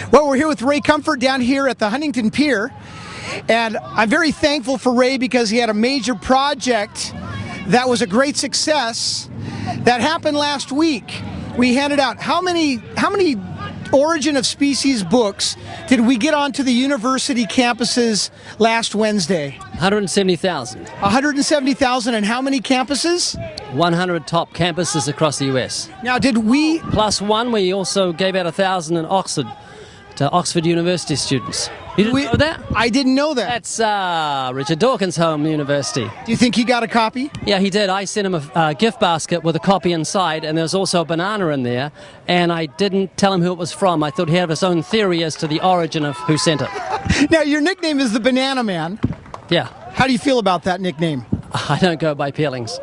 Well, we're here with Ray Comfort down here at the Huntington Pier, and I'm very thankful for Ray because he had a major project that was a great success that happened last week. We handed out how many Origin of Species books did we get onto the university campuses last Wednesday? 170,000. 170,000, and how many campuses? 100 top campuses across the US. Now, did we... Plus one, we also gave out 1,000 in Oxford to Oxford University students. You didn't know that? I didn't know that. That's Richard Dawkins' home university. Do you think he got a copy? Yeah, he did. I sent him a gift basket with a copy inside, and there's also a banana in there, and I didn't tell him who it was from. I thought he had his own theory as to the origin of who sent it. Now, your nickname is the Banana Man. Yeah. How do you feel about that nickname? I don't go by peelings.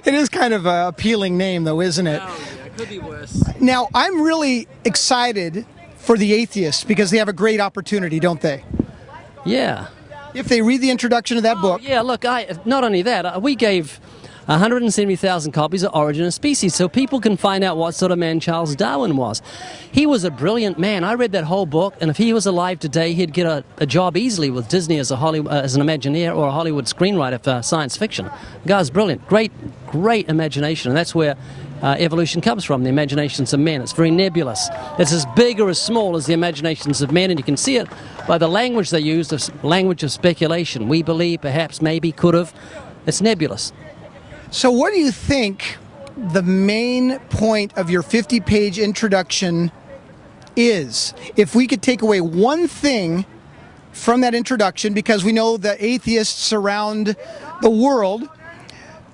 It is kind of an appealing name, though, isn't it? Oh, yeah, it could be worse. Now, I'm really excited for the Atheists because they have a great opportunity, don't they? Yeah. If they read the introduction of that book. Yeah, look, not only that, we gave 170,000 copies of Origin of Species so people can find out what sort of man Charles Darwin was. He was a brilliant man. I read that whole book, and if he was alive today, he'd get a job easily with Disney as an Imagineer or a Hollywood screenwriter for science fiction. The guy's brilliant. Great imagination, and that's where evolution comes from, the imaginations of men. It's very nebulous. It's as big or as small as the imaginations of men, and you can see it by the language they use, the language of speculation. We believe, perhaps, maybe, could have. It's nebulous. So what do you think the main point of your 50-page introduction is? If we could take away one thing from that introduction, because we know that atheists around the world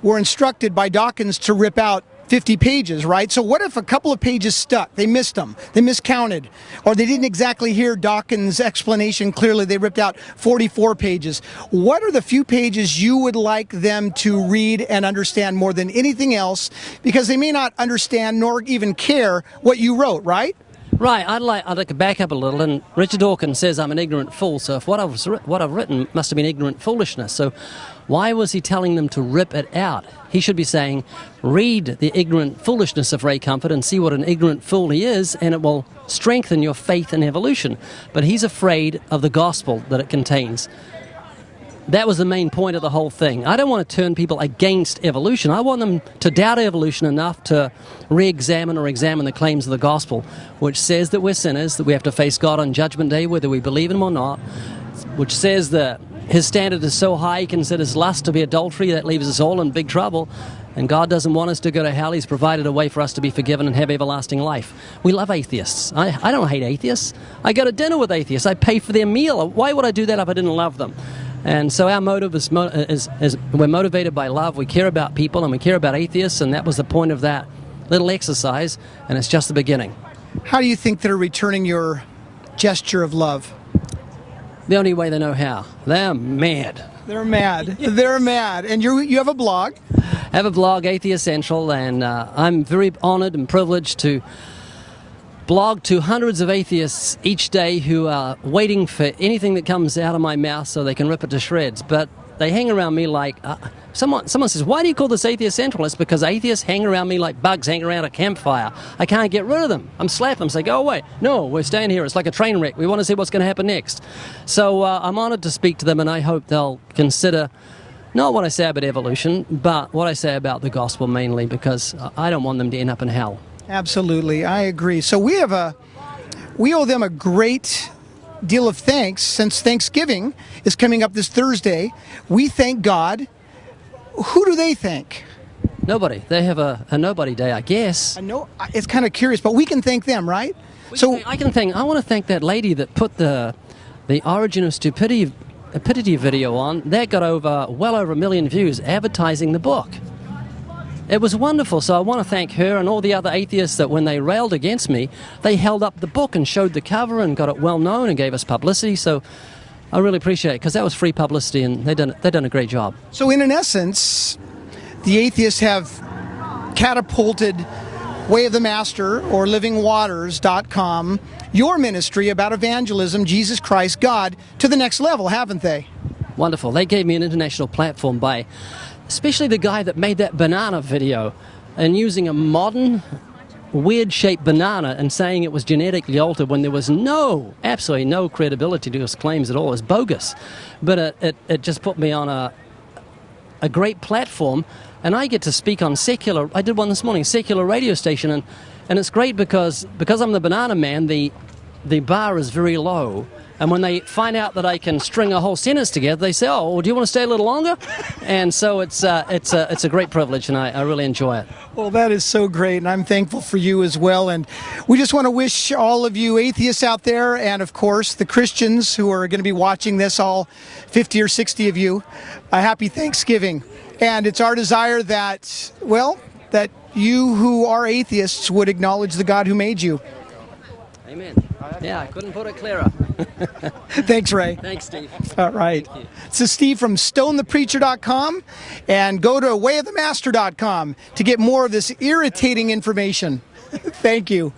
were instructed by Dawkins to rip out 50 pages, right? So what if a couple of pages stuck? They missed them. They miscounted. Or they didn't exactly hear Dawkins' explanation clearly. They ripped out 44 pages. What are the few pages you would like them to read and understand more than anything else? Because they may not understand nor even care what you wrote, right? Right, I'd like to back up a little, and Richard Dawkins says I'm an ignorant fool, so if what I've written must have been ignorant foolishness, so why was he telling them to rip it out? He should be saying, read the ignorant foolishness of Ray Comfort and see what an ignorant fool he is, and it will strengthen your faith in evolution. But he's afraid of the gospel that it contains. That was the main point of the whole thing. I don't want to turn people against evolution. I want them to doubt evolution enough to re-examine or examine the claims of the gospel, which says that we're sinners, that we have to face God on Judgment Day, whether we believe Him or not, which says that His standard is so high He considers lust to be adultery. That leaves us all in big trouble. And God doesn't want us to go to hell. He's provided a way for us to be forgiven and have everlasting life. We love atheists. I don't hate atheists. I go to dinner with atheists. I pay for their meal. Why would I do that if I didn't love them? And so our motive is we're motivated by love. We care about people and we care about atheists, and that was the point of that little exercise, and it's just the beginning. How do you think they're returning your gesture of love? The only way they know how. They're mad. They're mad. They're mad. And you have a blog? I have a blog, Atheist Central, and I'm very honored and privileged to blog to hundreds of atheists each day who are waiting for anything that comes out of my mouth so they can rip it to shreds. But they hang around me like... Someone says, why do you call this Atheist Central? It's because atheists hang around me like bugs hang around a campfire. I can't get rid of them. I'm slapping them, say, go away. No, we're staying here. It's like a train wreck. We want to see what's going to happen next. So I'm honored to speak to them, and I hope they'll consider not what I say about evolution, but what I say about the gospel mainly, because I don't want them to end up in hell. Absolutely, I agree. So we owe them a great deal of thanks since Thanksgiving is coming up this Thursday. We thank God. Who do they thank? Nobody. They have a nobody day, I guess. I know. It's kind of curious, but we can thank them, right? I want to thank that lady that put the Origin of Stupidity video on. That got well over 1 million views advertising the book. It was wonderful, so I want to thank her and all the other atheists that when they railed against me, they held up the book and showed the cover and got it well known and gave us publicity, so I really appreciate it, because that was free publicity, and they've done a great job. So in essence, the atheists have catapulted Way of the Master or livingwaters.com, your ministry about evangelism, Jesus Christ, God, to the next level, haven't they? Wonderful. They gave me an international platform by... especially the guy that made that banana video, and using a modern weird-shaped banana and saying it was genetically altered when there was absolutely no credibility to his claims at all. It was bogus. But it just put me on a great platform, and I get to speak on secular. I did one this morning, secular radio station, and it's great because I'm the banana man, the bar is very low. And when they find out that I can string a whole sentence together, they say, "Oh, well, do you want to stay a little longer?" And so it's a great privilege, and I really enjoy it. Well, that is so great, and I'm thankful for you as well. And we just want to wish all of you atheists out there, and of course the Christians who are going to be watching this, all 50 or 60 of you, a happy Thanksgiving. And it's our desire that, well, that you who are atheists would acknowledge the God who made you. Amen. Yeah, I couldn't put it clearer. Thanks, Ray. Thanks, Steve. All right. This is Steve from stonethepreacher.com, and go to wayofthemaster.com to get more of this irritating information. Thank you.